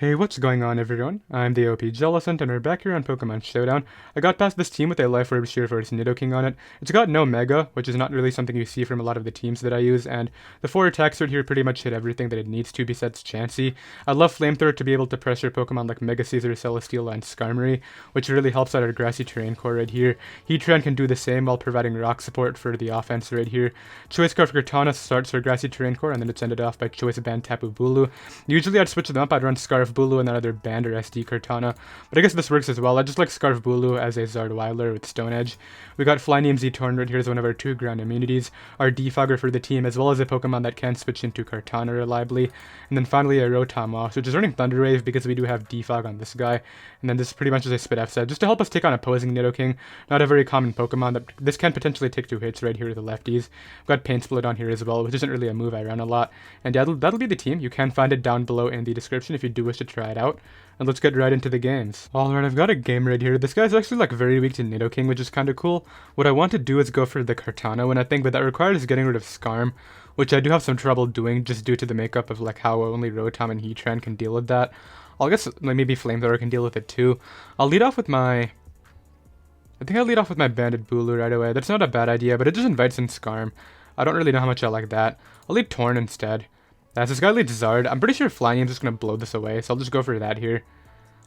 Hey, what's going on everyone? I'm the OPJellicent and we're back here on Pokemon Showdown. I got past this team with a Life Orb Sheer Force Nidoking on it. It's got no Mega, which is not really something you see from a lot of the teams that I use, and the 4 attacks right here pretty much hit everything that it needs to besides Chansey. I love Flamethrower to be able to pressure Pokemon like Mega Caesar, Celesteela, and Skarmory, which really helps out our Grassy Terrain core right here. Heatran can do the same while providing rock support for the offense right here. Choice Scarf Kartana starts her Grassy Terrain core, and then it's ended off by Choice Band Tapu Bulu. Usually I'd switch them up, I'd run Scarf Bulu and then either Band or SD Kartana, but I guess this works as well. I just like Scarf Bulu as a Zardweiler with Stone Edge. We got Flyneem Z Torn right here as one of our 2 ground immunities, our defogger for the team, as well as a Pokemon that can switch into Kartana reliably, and then finally a Rotom Moss, which is running Thunder Wave because we do have defog on this guy, and then this pretty much is a Spit F set, just to help us take on opposing Nidoking. Not a very common Pokemon, that this can potentially take 2 hits right here to the lefties. We've got Pain Split on here as well, which isn't really a move I run a lot, and yeah, that'll be the team. You can find it down below in the description if you do wish to try it out. And let's get right into the games. Alright, I've got a game right here. This guy's actually like very weak to Nidoking, which is kind of cool. What I want to do is go for the Kartana when I think, but that requires getting rid of Skarm, which I do have some trouble doing just due to the makeup of like how only Rotom and Heatran can deal with that. I guess like, maybe Flamethrower can deal with it too. I'll lead off with my... I think I'll lead off with my Banded Bulu right away. That's not a bad idea, but it just invites in Skarm. I don't really know how much I like that. I'll lead Torn instead. As this guy leads Zard, I'm pretty sure Flyneem's just going to blow this away, so I'll just go for that here.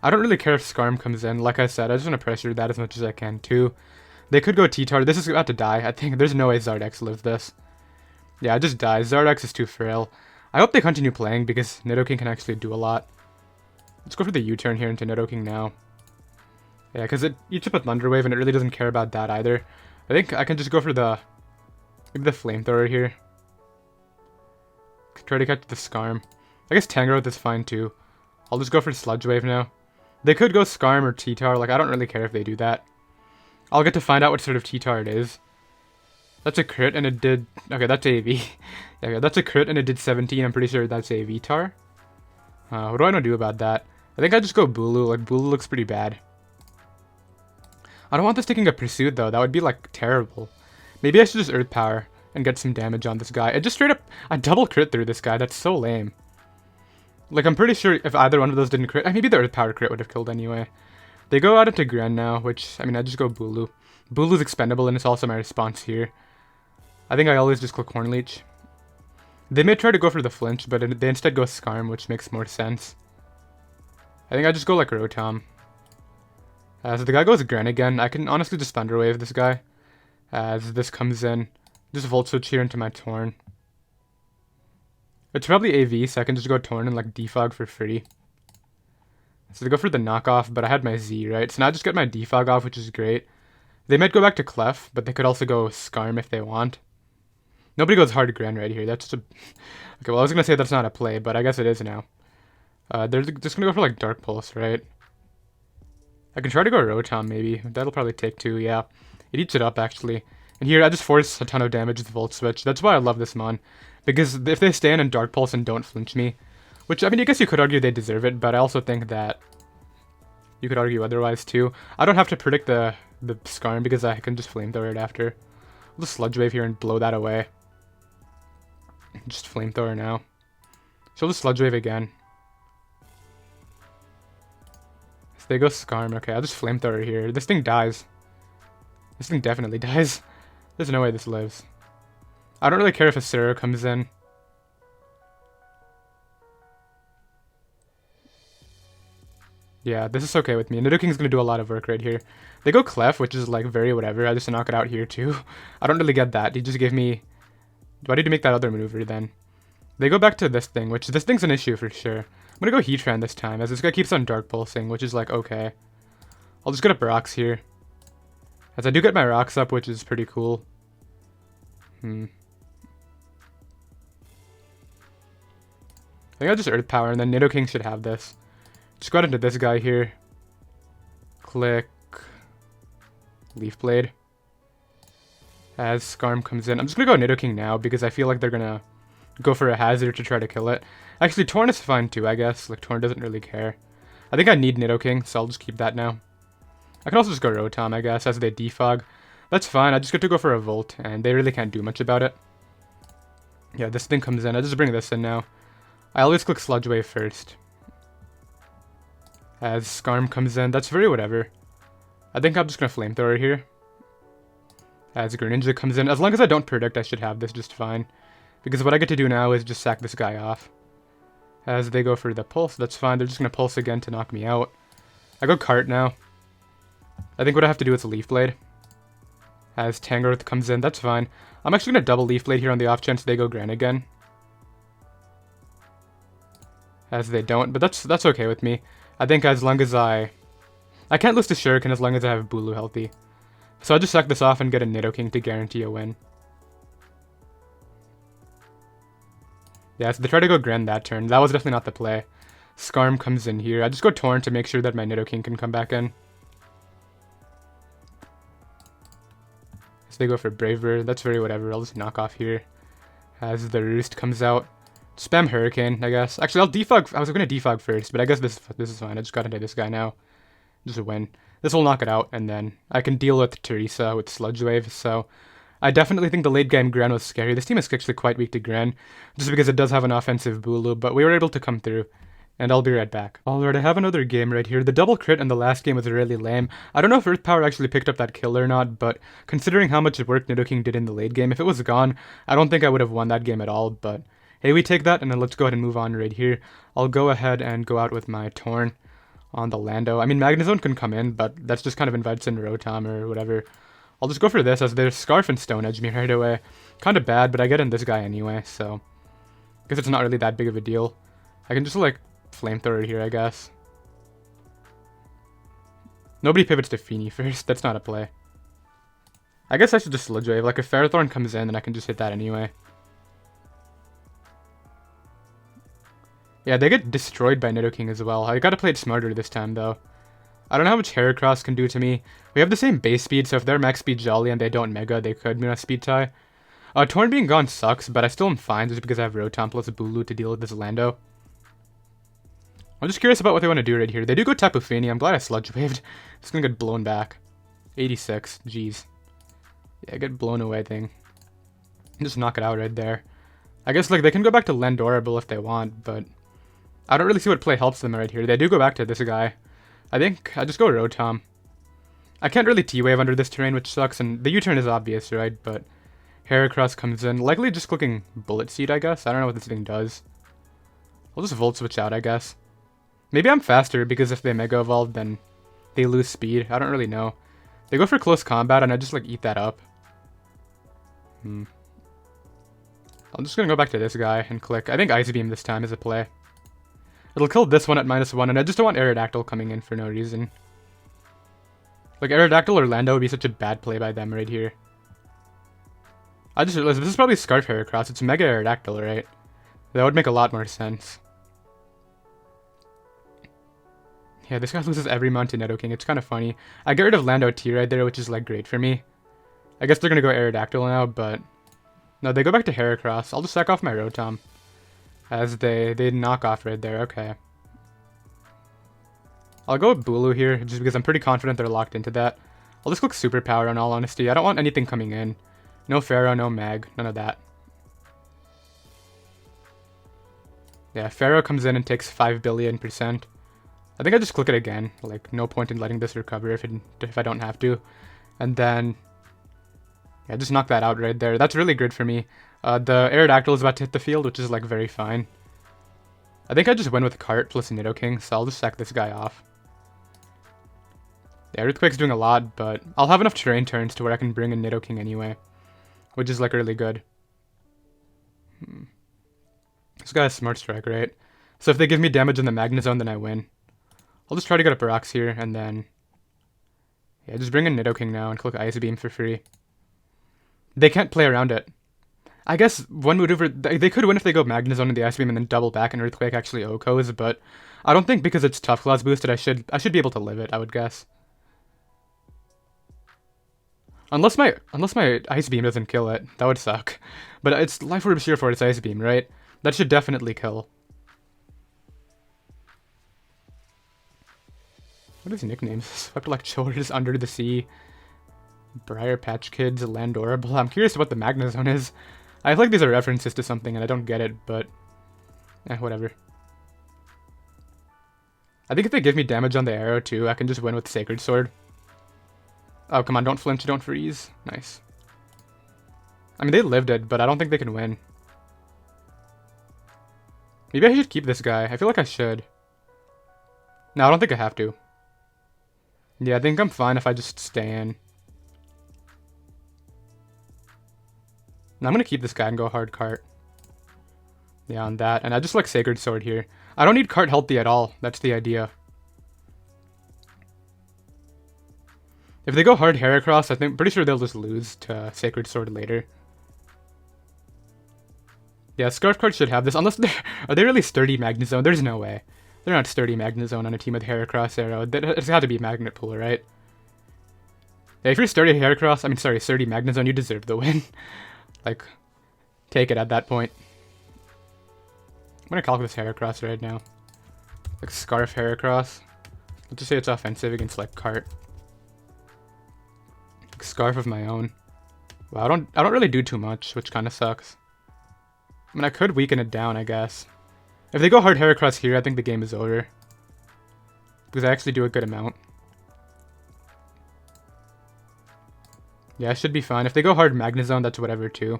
I don't really care if Skarm comes in. Like I said, I just want to pressure that as much as I can too. They could go T-Tar. This is about to die. I think there's no way Zardex lives this. Yeah, it just dies. Zardex is too frail. I hope they continue playing because Nidoking can actually do a lot. Let's go for the U-turn here into Nidoking now. Yeah, because it eats up a Thunder Wave and it really doesn't care about that either. I think I can just go for maybe the Flamethrower here. Try to catch the Skarm. I guess Tangrowth is fine too. I'll just go for Sludge Wave now. They could go Skarm or T-Tar, like I don't really care if they do that. I'll get to find out what sort of T-Tar it is. That's a crit and it did... Okay, that's AV. Okay, that's a crit and it did 17, I'm pretty sure that's a V-Tar. What do I not do about that? I think I just go Bulu, like Bulu looks pretty bad. I don't want this taking a Pursuit though, that would be like terrible. Maybe I should just Earth Power and get some damage on this guy. It just straight up... I double crit through this guy, that's so lame. Like, I'm pretty sure if either one of those didn't crit, maybe the Earth Power crit would have killed anyway. They go out into Gren now, which, I mean, I just go Bulu. Bulu's expendable, and it's also my response here. I think I always just click Horn Leech. They may try to go for the flinch, but they instead go Skarm, which makes more sense. I think I just go like Rotom. So the guy goes Gren again. I can honestly just Thunder Wave this guy. As this comes in. Just Volt Switch here into my Torn. It's probably AV, so I can just go Torn and like defog for free. So they go for the knockoff, but I had my Z, right? So now I just get my defog off, which is great. They might go back to Clef, but they could also go Skarm if they want. Nobody goes hard Gren right here. That's just a... Okay, well I was going to say that's not a play, but I guess it is now. They're just going to go for like Dark Pulse, right? I can try to go Rotom maybe. That'll probably take 2, yeah. It eats it up actually. And here I just force a ton of damage with Volt Switch. That's why I love this Mon. Because if they stand in Dark Pulse and don't flinch me, which, I mean, I guess you could argue they deserve it, but I also think that you could argue otherwise too. I don't have to predict the Skarm because I can just Flamethrower it after. I'll just Sludge Wave here and blow that away. Just Flamethrower now. So I'll just Sludge Wave again. So they go Skarm. Okay, I'll just Flamethrower here. This thing dies. This thing definitely dies. There's no way this lives. I don't really care if a Sero comes in. Yeah, this is okay with me. Nidoking's gonna do a lot of work right here. They go Clef, which is like very whatever. I just knock it out here too. I don't really get that. He just gave me... Do I need to make that other maneuver then? They go back to this thing, which this thing's an issue for sure. I'm gonna go Heatran this time, as this guy keeps on Dark Pulsing, which is like okay. I'll just get up Rocks here. As I do get my Rocks up, which is pretty cool. I think I'll just Earth Power, and then Nidoking should have this. Just go out into this guy here. Click. Leaf Blade. As Skarm comes in. I'm just going to go Nidoking now, because I feel like they're going to go for a hazard to try to kill it. Actually, Torn is fine too, I guess. Like, Torn doesn't really care. I think I need Nidoking, so I'll just keep that now. I can also just go Rotom, I guess, as they defog. That's fine, I just get to go for a Volt, and they really can't do much about it. Yeah, this thing comes in. I just bring this in now. I always click Sludge Wave first. As Skarm comes in, that's very whatever. I think I'm just gonna Flamethrower here. As Greninja comes in, as long as I don't predict, I should have this just fine. Because what I get to do now is just sack this guy off. As they go for the Pulse, that's fine. They're just gonna Pulse again to knock me out. I go Cart now. I think what I have to do is Leaf Blade. As Tangrowth comes in, that's fine. I'm actually gonna double Leaf Blade here on the off chance they go Gran again. As they don't, but that's okay with me. I think as long as I can't lose to Shuriken as long as I have Bulu healthy. So I'll just sack this off and get a Nidoking to guarantee a win. Yeah, so they try to go Gran that turn. That was definitely not the play. Skarm comes in here. I just go Taunt to make sure that my Nidoking can come back in. So they go for Brave Bird. That's very whatever. I'll just knock off here. As the Roost comes out. Spam Hurricane, I guess. Actually, I'll defog. I was going to defog first, but I guess this is fine. I just got into this guy now. Just a win. This will knock it out, and then I can deal with Teresa with Sludge Wave, so I definitely think the late game Gran was scary. This team is actually quite weak to Gran, just because it does have an offensive Bulu, but we were able to come through, and I'll be right back. Alright, I have another game right here. The double crit in the last game was really lame. I don't know if Earth Power actually picked up that kill or not, but considering how much work Nidoking did in the late game, if it was gone, I don't think I would have won that game at all, but hey, we take that, and then let's go ahead and move on right here. I'll go ahead and go out with my Torn on the Lando. I mean, Magnezone can come in, but that's just kind of invites in Rotom or whatever. I'll just go for this, as there's Scarf and Stone Edge me right away. Kind of bad, but I get in this guy anyway, so I guess it's not really that big of a deal. I can just, like, Flamethrower here, I guess. Nobody pivots to Feeny first. That's not a play. I guess I should just Sludge Wave. Like, if Ferrothorn comes in, then I can just hit that anyway. Yeah, they get destroyed by Nidoking as well. I gotta play it smarter this time, though. I don't know how much Heracross can do to me. We have the same base speed, so if they're max speed Jolly and they don't Mega, they could win a speed tie. Torn being gone sucks, but I still am fine just because I have Rotom plus Bulu to deal with this Lando. I'm just curious about what they want to do right here. They do go Tapu Fini. I'm glad I Sludge Waved. It's gonna get blown back. 86. Jeez. Yeah, get blown away thing. Just knock it out right there. I guess, like, they can go back to Landorable if they want, but I don't really see what play helps them right here. They do go back to this guy. I think I just go Rotom. I can't really T-Wave under this terrain, which sucks, and the U-turn is obvious, right? But Heracross comes in. Likely just clicking Bullet Seed, I guess. I don't know what this thing does. I'll just Volt Switch out, I guess. Maybe I'm faster, because if they Mega Evolve, then they lose speed. I don't really know. They go for Close Combat, and I just, like, eat that up. I'm just gonna go back to this guy and click. I think Ice Beam this time is a play. It'll kill this one at -1, and I just don't want Aerodactyl coming in for no reason. Like, Aerodactyl or Lando would be such a bad play by them right here. I just realized this is probably Scarf Heracross. It's Mega Aerodactyl, right? That would make a lot more sense. Yeah, this guy loses every mount to Nidoking. It's kind of funny. I get rid of Lando T right there, which is, like, great for me. I guess they're gonna go Aerodactyl now, but no, they go back to Heracross. I'll just sack off my Rotom. As they knock off right there, okay. I'll go with Bulu here, just because I'm pretty confident they're locked into that. I'll just click Superpower in all honesty. I don't want anything coming in. No Pharaoh, no Mag, none of that. Yeah, Pharaoh comes in and takes 5 billion%. I think I just click it again. Like, no point in letting this recover if I don't have to. And then yeah, just knock that out right there. That's really good for me. The Aerodactyl is about to hit the field, which is, like, very fine. I think I just win with Cart plus Nidoking, so I'll just sack this guy off. Yeah, Earthquake's doing a lot, but I'll have enough terrain turns to where I can bring in Nidoking anyway, which is, like, really good. This guy has Smart Strike, right? So if they give me damage in the Magnezone, then I win. I'll just try to get a Barox here, and then yeah, just bring in Nidoking now and click Ice Beam for free. They can't play around it. I guess one maneuver, they could win if they go Magnezone in the Ice Beam and then double back and Earthquake actually OHKOs, but I don't think because it's Tough Claws boosted I should be able to live it, I would guess. Unless my Ice Beam doesn't kill it, that would suck. But it's Life Orb Sheer Force Ice Beam, right? That should definitely kill. What are these nicknames? Swept like shoulders under the sea. Briar Patch Kids, Landorable. I'm curious what the Magnezone is. I feel like these are references to something and I don't get it, but whatever. I think if they give me damage on the arrow too, I can just win with Sacred Sword. Oh, come on, don't flinch, don't freeze. Nice. I mean, they lived it, but I don't think they can win. Maybe I should keep this guy. I feel like I should. No, I don't think I have to. Yeah, I think I'm fine if I just stay in. Now I'm gonna keep this guy and go hard cart. Yeah, on that. And I just like Sacred Sword here. I don't need cart healthy at all. That's the idea. If they go hard Heracross, I think pretty sure they'll just lose to Sacred Sword later. Yeah, Scarf Cart should have this. Unless they're... Are they really sturdy Magnezone? There's no way. They're not sturdy Magnezone on a team with Heracross Arrow. It's got to be Magnet Pool, right? Yeah, if you're sturdy Heracross, I mean, sorry, sturdy Magnezone, you deserve the win. Like, take it at that point. I'm gonna calc this Heracross right now. Like Scarf Heracross. Let's just say it's offensive against like Cart. Like Scarf of my own. Well, I don't really do too much, which kind of sucks. I mean, I could weaken it down, I guess. If they go hard Heracross here, I think the game is over. Because I actually do a good amount. Yeah, I should be fine. If they go hard Magnezone, that's whatever too.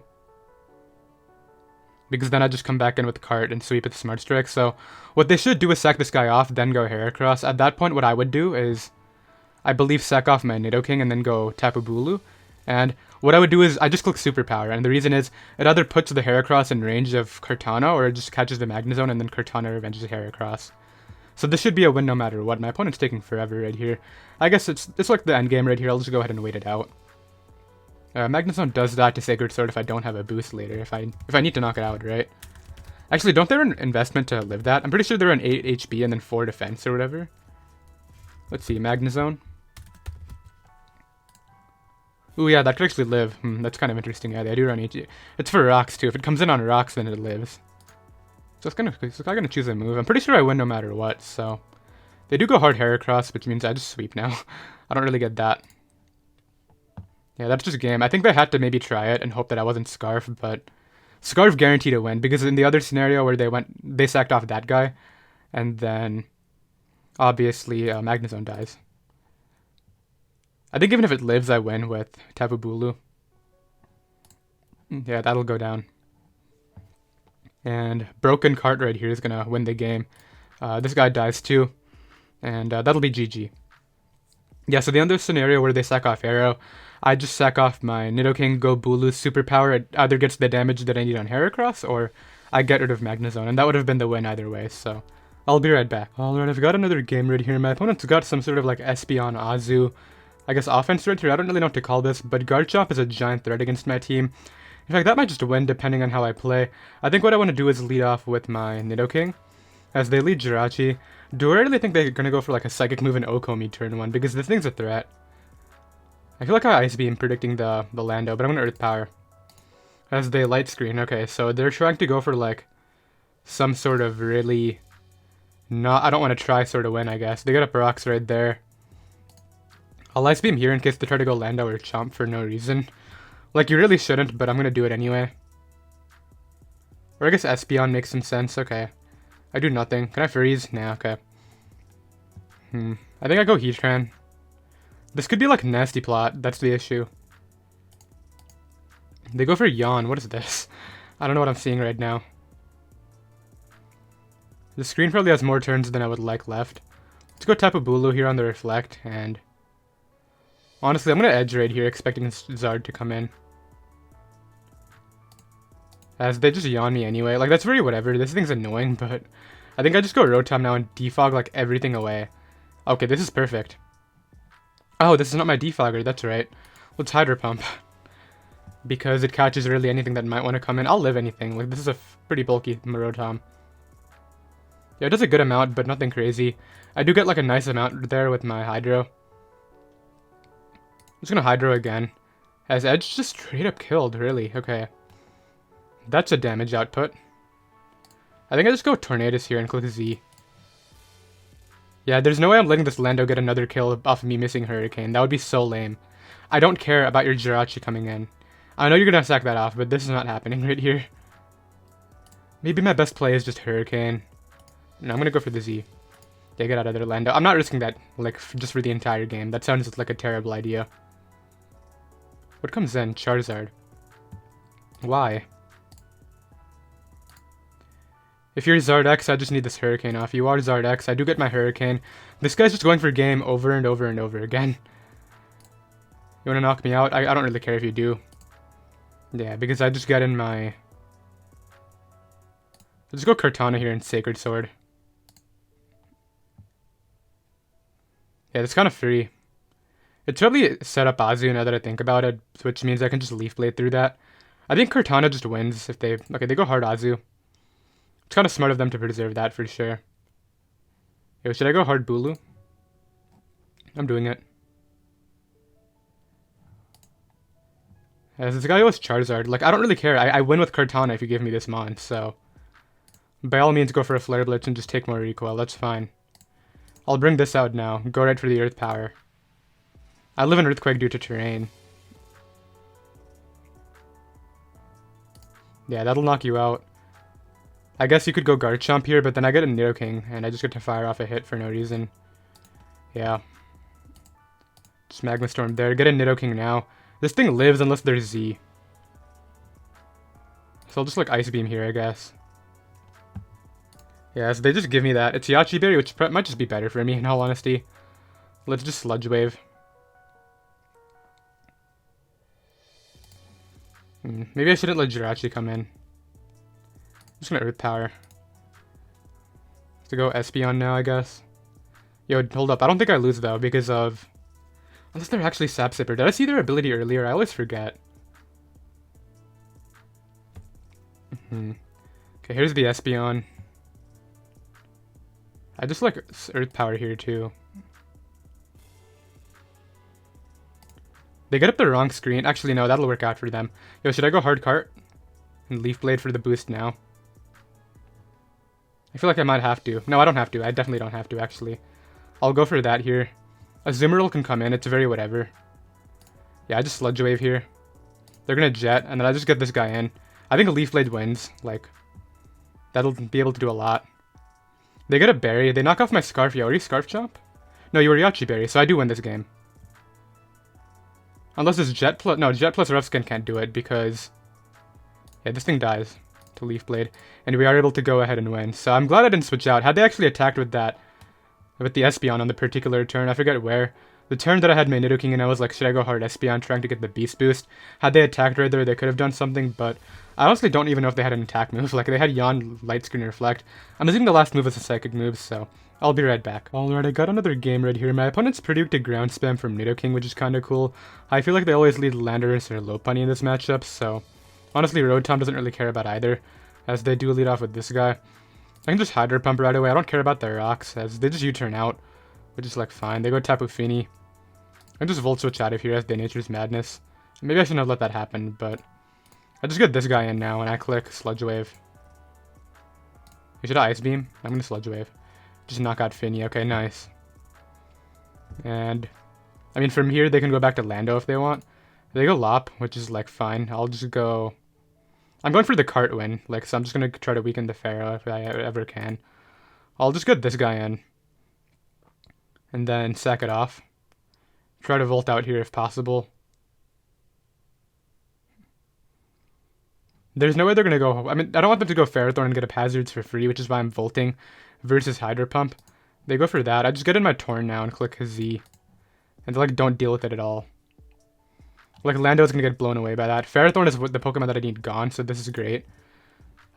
Because then I just come back in with Cart and sweep with Smart Strike. So what they should do is sack this guy off, then go Heracross. At that point, what I would do is, I believe, sack off my Nidoking and then go Tapu Bulu. And what I would do is I just click Superpower. And the reason is it either puts the Heracross in range of Kartana or it just catches the Magnezone and then Kartana revenges the Heracross. So this should be a win no matter what. My opponent's taking forever right here. I guess it's like the end game right here. I'll just go ahead and wait it out. Magnezone does die to Sacred Sword if I don't have a boost later, if I need to knock it out, right? Actually, don't they run investment to live that? I'm pretty sure they're on 8 HP and then 4 defense or whatever. Let's see, Magnezone. Ooh, yeah, that could actually live. That's kind of interesting. Yeah, they do run HP. It's for rocks, too. If it comes in on rocks, then it lives. So it's gonna choose a move. I'm pretty sure I win no matter what, so... They do go hard Heracross, which means I just sweep now. I don't really get that. Yeah, that's just game. I think they had to maybe try it and hope that I wasn't Scarf, but Scarf guaranteed a win because in the other scenario where they sacked off that guy, and then obviously Magnezone dies. I think even if it lives, I win with Tapu Bulu. Yeah, that'll go down. And Broken Cart right here is gonna win the game. This guy dies too, and that'll be GG. Yeah, so the other scenario where they sack off Arrow, I just sack off my Nidoking, go Bulu, Superpower. It either gets the damage that I need on Heracross, or I get rid of Magnezone, and that would have been the win either way, so I'll be right back. Alright, I've got another game right here. My opponent's got some sort of like Espeon, Azu, I guess offense right here. I don't really know what to call this, but Garchomp is a giant threat against my team. In fact, that might just win depending on how I play. I think what I want to do is lead off with my Nidoking, as they lead Jirachi. Do I really think they're going to go for like a Psychic move in Okomi turn 1, because this thing's a threat. I feel like I Ice Beam predicting the Lando, but I'm going to Earth Power. As they Light Screen. Okay, so they're trying to go for like some sort of really I don't want to try sort of win, I guess. They got up rocks right there. I'll Ice Beam here in case they try to go Lando or Chomp for no reason. Like, you really shouldn't, but I'm going to do it anyway. Or I guess Espeon makes some sense. Okay. I do nothing. Can I freeze? Nah, okay. I think I go Heatran. This could be like Nasty Plot. That's the issue. They go for Yawn. What is this? I don't know what I'm seeing right now. The screen probably has more turns than I would like left. Let's go Tapu Bulu here on the Reflect, and... honestly, I'm going to Edge right here, expecting Zard to come in. As they just Yawn me anyway. Like, that's very whatever. This thing's annoying, but... I think I just go Rotom now and defog, like, everything away. Okay, this is perfect. Oh, this is not my defogger, that's right. Let's Hydro Pump. Because it catches really anything that might want to come in. I'll live anything. Like, this is a pretty bulky Rotom. Yeah, it does a good amount, but nothing crazy. I do get, like, a nice amount there with my Hydro. I'm just gonna Hydro again. As Edge just straight up killed, really. Okay. That's a damage output. I think I just go Tornadus here and click Z. Yeah, there's no way I'm letting this Lando get another kill off of me missing Hurricane. That would be so lame. I don't care about your Jirachi coming in. I know you're gonna sack that off, but this is not happening right here. Maybe my best play is just Hurricane. No, I'm gonna go for the Z. Yeah, get out of there, Lando. I'm not risking that, like, just for the entire game. That sounds like a terrible idea. What comes in? Charizard. Why? If you're Zardex, I just need this Hurricane off. You are Zardex, I do get my Hurricane. This guy's just going for game over and over and over again. You wanna knock me out? I don't really care if you do. Yeah, because I just got in my... Let's go Kartana here and Sacred Sword. Yeah, that's kind of free. It's probably set up Azu now that I think about it, which means I can just Leaf Blade through that. I think Kartana just wins if they... Okay, they go hard Azu. It's kind of smart of them to preserve that for sure. Yo, should I go hard Bulu? I'm doing it. As this guy was Charizard, like, I don't really care. I win with Kartana if you give me this mon, so... By all means, go for a Flare Blitz and just take more recoil. That's fine. I'll bring this out now. Go right for the Earth Power. I live in Earthquake due to terrain. Yeah, that'll knock you out. I guess you could go Garchomp here, but then I get a Nidoking, and I just get to fire off a hit for no reason. Yeah. Just Magma Storm there. Get a Nidoking now. This thing lives unless there's Z. So I'll just like Ice Beam here, I guess. Yeah, so they just give me that. It's Yachi Berry, which might just be better for me, in all honesty. Let's just Sludge Wave. Maybe I shouldn't let Jirachi come in. I'm just gonna Earth Power. To go Espeon now, I guess. Yo, hold up. I don't think I lose, though, because of... Unless they're actually Sap Sipper. Did I see their ability earlier? I always forget. Okay, here's the Espeon. I just like Earth Power here, too. They get up the wrong screen. Actually, no, that'll work out for them. Yo, should I go Hard Cart? And Leaf Blade for the boost now? I feel like I might have to. No, I don't have to. I definitely don't have to, actually. I'll go for that here. Azumarill can come in. It's very whatever. Yeah, I just Sludge Wave here. They're gonna Jet, and then I just get this guy in. I think a Leaf Blade wins. Like, that'll be able to do a lot. They get a Berry. They knock off my Scarf. Yo, are you Scarf Chomp? No, you were Yachi Berry, so I do win this game. Unless it's Jet plus... No, Jet plus Rough Skin can't do it because... Yeah, this thing dies to Leaf Blade. And we are able to go ahead and win. So I'm glad I didn't switch out. Had they actually attacked with that... With the Espeon on the particular turn, I forget where. The turn that I had my Nidoking and I was like, should I go hard Espeon trying to get the Beast Boost? Had they attacked right there, they could have done something, but... I honestly don't even know if they had an attack move. Like, they had Yawn, Light Screen, Reflect. I'm assuming the last move was a Psychic move, so... I'll be right back. Alright, I got another game right here. My opponent's predicted ground spam from Nidoking, which is kinda cool. I feel like they always lead Landorus or Lopunny in this matchup, so... Honestly, Rotom doesn't really care about either, as they do lead off with this guy. I can just Hydro Pump right away. I don't care about their rocks, as they just U-turn out, which is like fine. They go Tapu Fini. I can just Volt Switch out of here as the Nature's Madness. Maybe I shouldn't have let that happen, but... I just get this guy in now, and I click Sludge Wave. Should I Ice Beam? I'm gonna Sludge Wave. Just knock out Fini. Okay, nice. And... I mean, from here, they can go back to Lando if they want. They go Lop, which is, like, fine. I'll just go... I'm going for the Cart win. Like, so I'm just gonna try to weaken the Pharaoh if I ever can. I'll just get this guy in. And then sack it off. Try to Volt out here if possible. There's no way they're going to go... I mean, I don't want them to go Ferrothorn and get up Hazards for free, which is why I'm Volting versus Hydro Pump. They go for that. I just get in my Torn now and click Z. And they, like, don't deal with it at all. Like, Lando's going to get blown away by that. Ferrothorn is the Pokemon that I need gone, so this is great.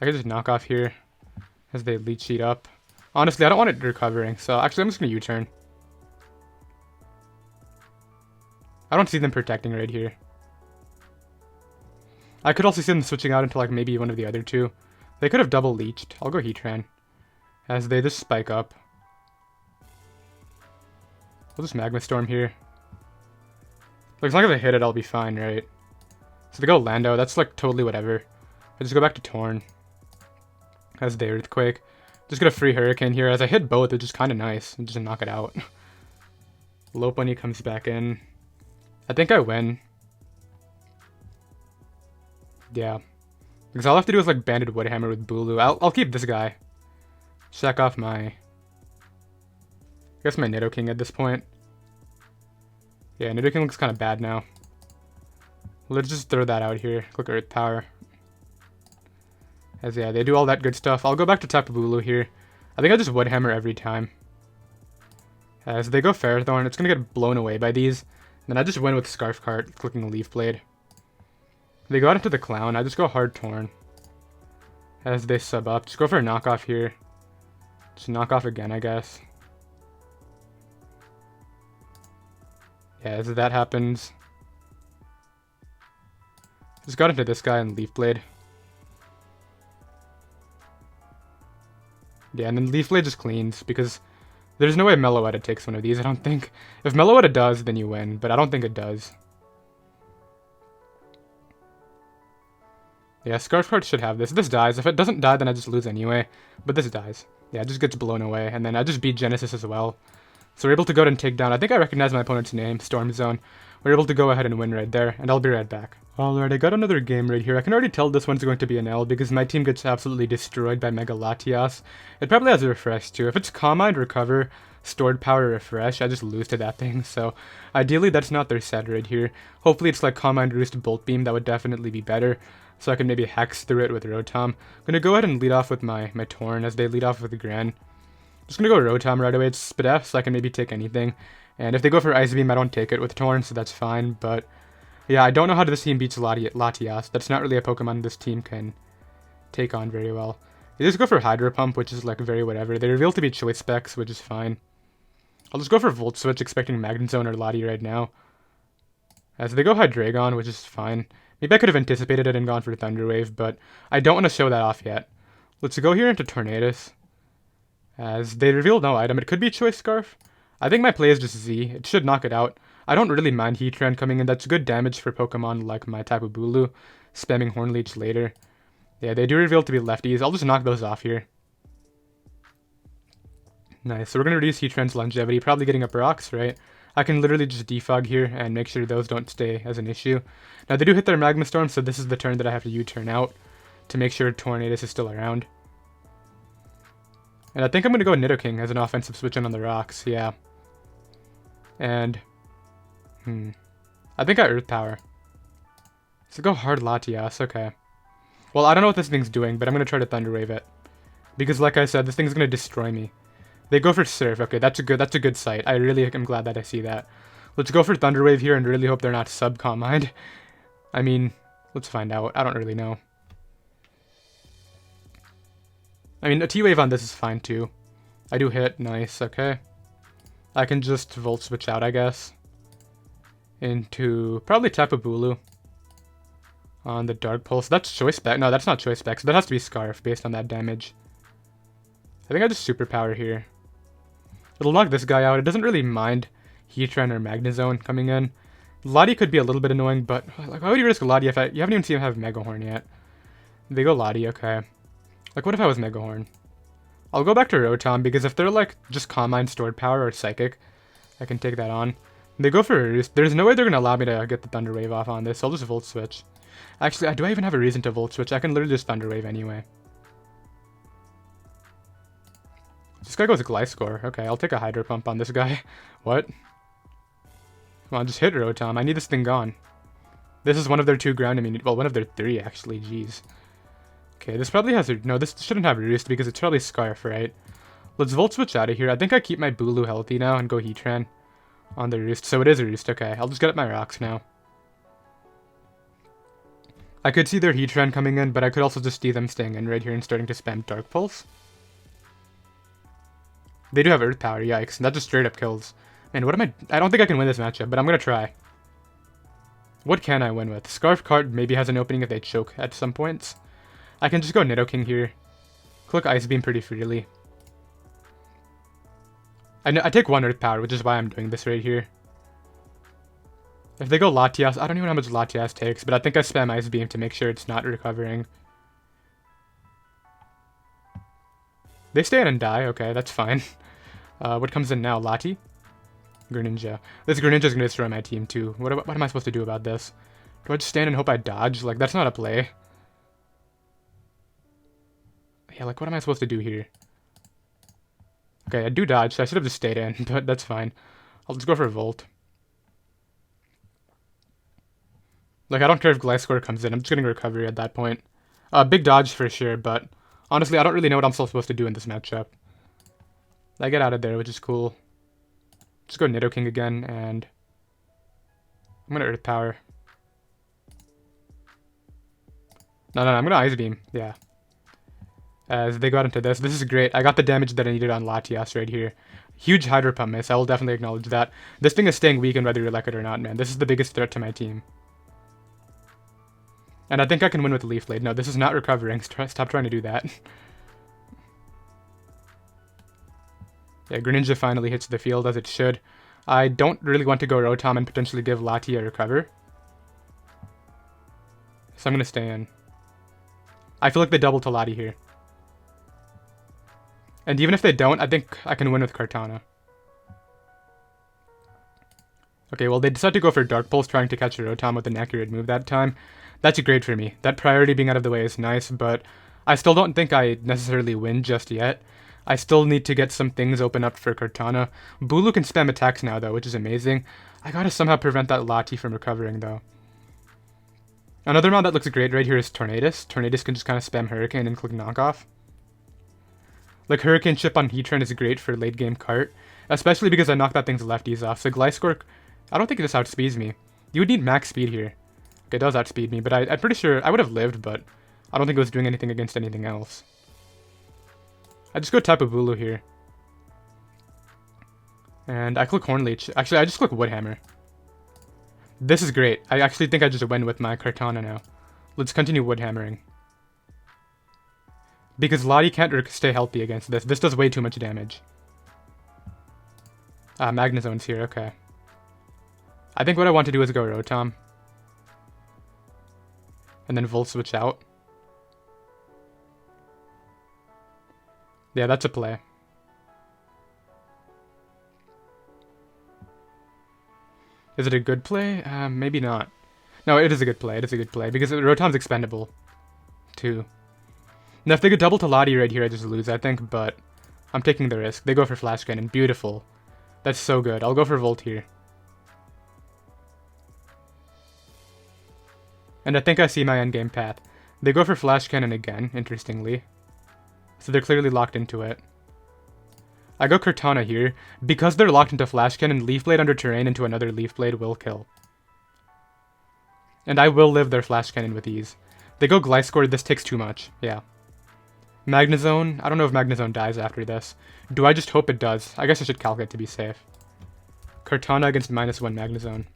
I can just knock off here as they Leech Seed up. Honestly, I don't want it recovering, so actually I'm just going to U-turn. I don't see them protecting right here. I could also see them switching out into like maybe one of the other two. They could have double leeched. I'll go Heatran. As they just spike up. We'll just Magma Storm here. Like, as long as I hit it, I'll be fine, right? So they go Lando. That's like totally whatever. I just go back to Torn. As they Earthquake. Just get a free Hurricane here. As I hit both, it's just kind of nice. And just knock it out. Lopunny comes back in. I think I win. Yeah. Because all I have to do is like Banded Woodhammer with Bulu. I'll keep this guy. Check off my... I guess my Nidoking at this point. Yeah, Nidoking looks kind of bad now. Let's just throw that out here. Click Earth Power. As yeah, they do all that good stuff. I'll go back to Tapu Bulu here. I think I just Wood Hammer every time. As they go Ferrothorn, it's going to get blown away by these. Then I just win with Scarf Cart, clicking Leaf Blade. They go out into the Clown, I just go Hard Torn. As they sub up, just go for a knockoff here. Just knock off again, I guess. Yeah, as that happens. Just got into this guy and Leaf Blade. Yeah, and then Leaf Blade just cleans, because there's no way Meloetta takes one of these, I don't think. If Meloetta does, then you win, but I don't think it does. Yeah, Scarf Card should have this. This dies. If it doesn't die, then I just lose anyway. But this dies. Yeah, it just gets blown away, and then I just beat Genesis as well. So we're able to go ahead and take down, I think I recognize my opponent's name, Storm Zone. We're able to go ahead and win right there, and I'll be right back. Alright, I got another game right here. I can already tell this one's going to be an L because my team gets absolutely destroyed by Mega Latios. It probably has a refresh too. If it's Calm Mind, Recover, Stored Power, Refresh, I just lose to that thing. So ideally that's not their set right here. Hopefully it's like Calm Mind, Roost, Bolt Beam. That would definitely be better. So I can maybe hex through it with Rotom. I'm going to go ahead and lead off with my Torn as they lead off with the Gran. Just going to go Rotom right away. It's Spit F, so I can maybe take anything. And if they go for Ice Beam, I don't take it with Torn, so that's fine. But yeah, I don't know how this team beats Latios. That's not really a Pokemon this team can take on very well. They just go for Hydro Pump, which is like very whatever. They reveal to be Choice Specs, which is fine. I'll just go for Volt Switch, expecting Magnet Zone or Lati right now. As they go Hydreigon, which is fine. Maybe I could have anticipated it and gone for Thunder Wave, but I don't want to show that off yet. Let's go here into Tornadus. As they reveal no item. It could be Choice Scarf. I think my play is just Z. It should knock it out. I don't really mind Heatran coming in. That's good damage for Pokemon like my Tapu Bulu. Spamming Horn Leech later. Yeah, they do reveal to be lefties. I'll just knock those off here. Nice. So we're going to reduce Heatran's longevity. Probably getting up rocks, right? I can literally just defog here and make sure those don't stay as an issue. Now they do hit their Magma Storm, so this is the turn that I have to U-turn out to make sure Tornadus is still around. And I think I'm going to go Nidoking as an offensive switch in on the rocks, yeah. And, I think I Earth Power. So go hard Latios, okay. Well, I don't know what this thing's doing, but I'm going to try to Thunder Wave it. Because like I said, this thing's going to destroy me. They go for Surf, okay, that's a good sight. I really am glad that I see that. Let's go for Thunder Wave here and really hope they're not sub-Calm Mind. I mean, let's find out. I don't really know. I mean, a T-Wave on this is fine too. I do hit, nice, okay. I can just Volt Switch out, I guess. Into probably Tapu Bulu. On the Dark Pulse. That's Choice Spec. No, that's not Choice Spec, so that has to be Scarf based on that damage. I think I just Superpower here. It'll knock this guy out. It doesn't really mind Heatran or Magnezone coming in. Lati could be a little bit annoying, but like, why would you risk Lati if you haven't even seen him have Mega Horn yet? They go Lati, okay. Like, what if I was Mega Horn? I'll go back to Rotom, because if they're like just Calm Mind, Stored Power, or Psychic, I can take that on. They go for Roost. There's no way they're going to allow me to get the Thunder Wave off on this, so I'll just Volt Switch. Actually, do I even have a reason to Volt Switch? I can literally just Thunder Wave anyway. This guy goes Gliscor. Okay, I'll take a Hydro Pump on this guy. What? Come on, just hit Rotom. I need this thing gone. This is one of their 2 ground immunity. Well, one of their 3, actually. Jeez. Okay, this probably has a... No, this shouldn't have Roost because it's probably Scarf, right? Let's Volt Switch out of here. I think I keep my Bulu healthy now and go Heatran on the Roost. So it is a Roost. Okay, I'll just get up my rocks now. I could see their Heatran coming in, but I could also just see them staying in right here and starting to spam Dark Pulse. They do have Earth Power, yikes. And that just straight up kills. Man, what am I don't think I can win this matchup, but I'm going to try. What can I win with? Scarf Cart maybe has an opening if they choke at some points. I can just go Nidoking here. Click Ice Beam pretty freely. I take 1 Earth Power, which is why I'm doing this right here. If they go Latios, I don't even know how much Latios takes, but I think I spam Ice Beam to make sure it's not recovering. They stay in and die, okay, that's fine. What comes in now? Lati? Greninja. This Greninja's gonna destroy my team too. What am I supposed to do about this? Do I just stand and hope I dodge? Like, that's not a play. Yeah, like, what am I supposed to do here? Okay, I do dodge. I should have just stayed in, but that's fine. I'll just go for a Volt. Like, I don't care if Gliscor comes in. I'm just getting a recovery at that point. Big dodge for sure, but honestly, I don't really know what I'm still supposed to do in this matchup. I get out of there, which is cool. Just go Nidoking again, and I'm gonna Earth Power. No, I'm gonna Ice Beam. Yeah. As they got into this. This is great. I got the damage that I needed on Latios right here. Huge Hydro Pump miss. I will definitely acknowledge that. This thing is staying weakened whether you like it or not, man. This is the biggest threat to my team. And I think I can win with Leaf Blade. No, this is not recovering. Stop trying to do that. Yeah, Greninja finally hits the field as it should. I don't really want to go Rotom and potentially give Lati a recover. So I'm going to stay in. I feel like they double to Lati here. And even if they don't, I think I can win with Kartana. Okay, well, they decide to go for Dark Pulse, trying to catch a Rotom with an accurate move that time. That's great for me. That priority being out of the way is nice, but I still don't think I necessarily win just yet. I still need to get some things open up for Kartana. Bulu can spam attacks now, though, which is amazing. I gotta somehow prevent that Lati from recovering, though. Another mod that looks great right here is Tornadus. Tornadus can just kind of spam Hurricane and click Knockoff. Like, Hurricane Chip on Heatran is great for late-game Cart, especially because I knocked that thing's lefties off. So Gliscor, I don't think this outspeeds me. You would need max speed here. Okay, it does outspeed me, but I'm pretty sure I would have lived, but I don't think it was doing anything against anything else. I just go Tapu Bulu here. And I click Horn Leech. Actually, I just click Wood Hammer. This is great. I actually think I just win with my Kartana now. Let's continue Wood Hammering. Because Lati can't stay healthy against this. This does way too much damage. Magnazone's here, okay. I think what I want to do is go Rotom. And then Volt switch out. Yeah, that's a play. Is it a good play? Maybe not. No, it is a good play. It is a good play. Because Rotom's expendable, too. Now, if they could double to Lati right here, I just lose, I think. But I'm taking the risk. They go for Flash Cannon. Beautiful. That's so good. I'll go for Volt here. And I think I see my endgame path. They go for Flash Cannon again, interestingly. So they're clearly locked into it. I go Kartana here. Because they're locked into Flash Cannon, Leaf Blade under terrain into another Leaf Blade will kill. And I will live their Flash Cannon with ease. They go Gliscor, this takes too much. Yeah. Magnazone, I don't know if Magnazone dies after this. Do I just hope it does? I guess I should calculate to be safe. Kartana against -1 Magnazone.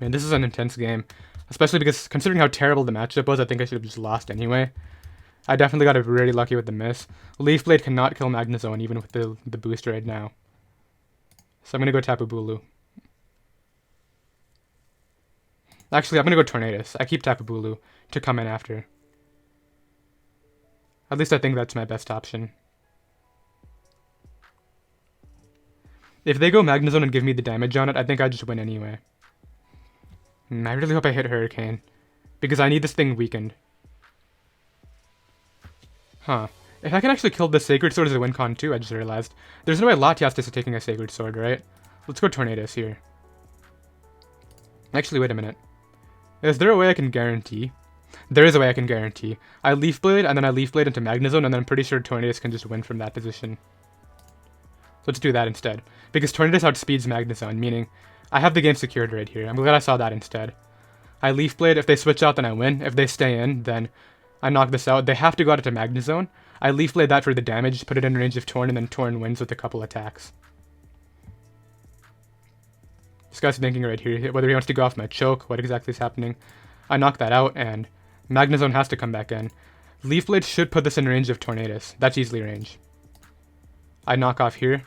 Man, this is an intense game. Especially because, considering how terrible the matchup was, I think I should have just lost anyway. I definitely got really lucky with the miss. Leaf Blade cannot kill Magnazone, even with the boost right now. So I'm going to go Tapu Bulu. Actually, I'm going to go Tornadus. I keep Tapu Bulu to come in after. At least I think that's my best option. If they go Magnazone and give me the damage on it, I think I just win anyway. I really hope I hit Hurricane, because I need this thing weakened. Huh. If I can actually kill the Sacred Sword as a win con too, I just realized. There's no way Latias is taking a Sacred Sword, right? Let's go Tornadus here. Actually, wait a minute. Is there a way I can guarantee? There is a way I can guarantee. I Leaf Blade, and then I Leaf Blade into Magnazone, and then I'm pretty sure Tornadus can just win from that position. Let's do that instead. Because Tornadus outspeeds Magnazone, meaning I have the game secured right here. I'm glad I saw that instead. I Leaf Blade. If they switch out, then I win. If they stay in, then I knock this out. They have to go out into Magnazone. I Leaf Blade that for the damage, put it in range of Torn, and then Torn wins with a couple attacks. This guy's thinking right here whether he wants to go off my choke, what exactly is happening. I knock that out, and Magnazone has to come back in. Leaf Blade should put this in range of Tornadus. That's easily range. I knock off here.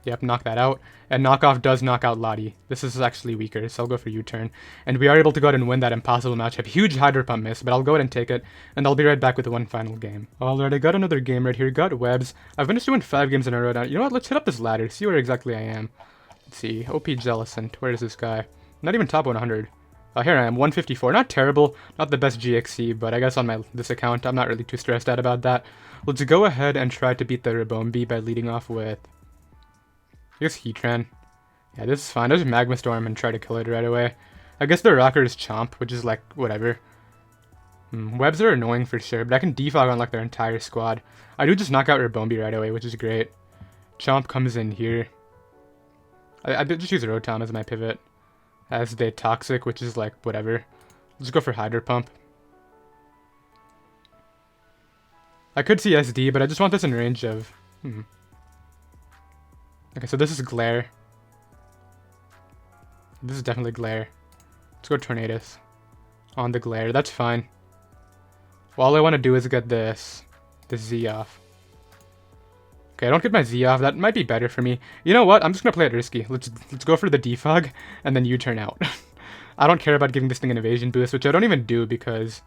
Yep, knock that out. And knockoff does knock out Lati. This is actually weaker, so I'll go for U-turn. And we are able to go ahead and win that impossible matchup. Huge Hydro Pump miss, but I'll go ahead and take it. And I'll be right back with one final game. Alright, I got another game right here. Got Webbs. I've managed to win 5 games in a row now. You know what? Let's hit up this ladder. See where exactly I am. Let's see. OPJellicent. Where is this guy? Not even top 100. Here I am, 154. Not terrible, not the best GXC, but I guess on this account, I'm not really too stressed out about that. Let's go ahead and try to beat the Rabombi by leading off with, I guess, Heatran. Yeah, this is fine. I'll just Magma Storm and try to kill it right away. I guess the rocker is Chomp, which is like, whatever. Webs are annoying for sure, but I can defog on like their entire squad. I do just knock out Rabombi right away, which is great. Chomp comes in here. I did just use Rotom as my pivot. As the Toxic, which is like, whatever. Let's go for Hydro Pump. I could see SD, but I just want this in range of... Okay, so this is Glare. This is definitely Glare. Let's go Tornadus. On the Glare, that's fine. Well, all I want to do is get the Z off. Okay, I don't get my Z off. That might be better for me. You know what? I'm just going to play it risky. Let's go for the defog, and then U-turn out. I don't care about giving this thing an evasion boost, which I don't even do because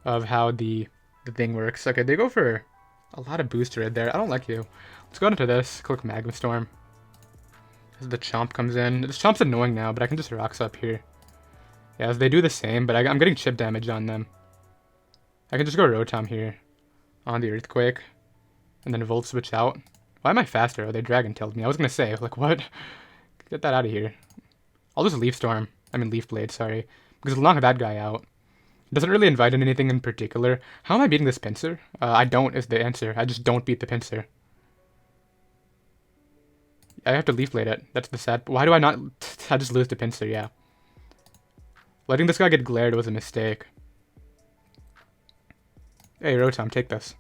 of how the thing works. Okay, they go for a lot of boost right there. I don't like you. Let's go into this. Click Magma Storm. As the Chomp comes in. This Chomp's annoying now, but I can just Rocks up here. Yeah, as they do the same, but I'm getting chip damage on them. I can just go Rotom here on the Earthquake. And then Volt Switch out. Why am I faster? Oh, they Dragon Tailed me. I was going to say, like, what? Get that out of here. I'll just Leaf Blade, sorry. Because I'll knock that guy out. Doesn't really invite in anything in particular. How am I beating this Pinsir? I don't is the answer. I just don't beat the Pinsir. I have to Leaf Blade it. That's the sad... Why do I not... I just lose to Pinsir, yeah. Letting this guy get glared was a mistake. Hey, Rotom, take this.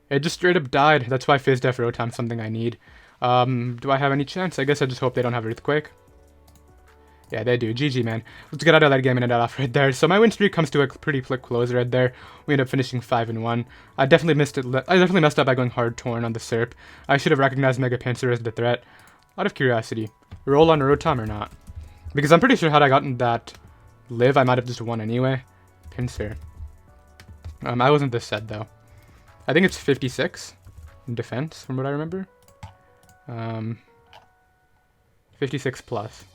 It just straight up died. That's why Fizz Def Rotom's something I need. Do I have any chance? I guess I just hope they don't have Earthquake. Yeah, they do. GG, man. Let's get out of that game and end it off right there. So my win streak comes to a pretty quick close right there. We end up finishing 5-1. I definitely messed up by going hard Torn on the Serp. I should have recognized Mega Pinsir as the threat. Out of curiosity, roll on Rotom or not? Because I'm pretty sure had I gotten that live, I might have just won anyway. Pinsir. I wasn't this set though. I think it's 56 in defense, from what I remember. 56 plus.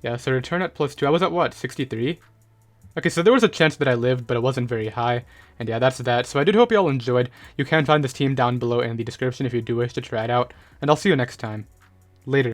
Yeah, so return at +2. I was at what, 63? Okay, so there was a chance that I lived, but it wasn't very high. And yeah, that's that. So I did hope you all enjoyed. You can find this team down below in the description if you do wish to try it out. And I'll see you next time. Later.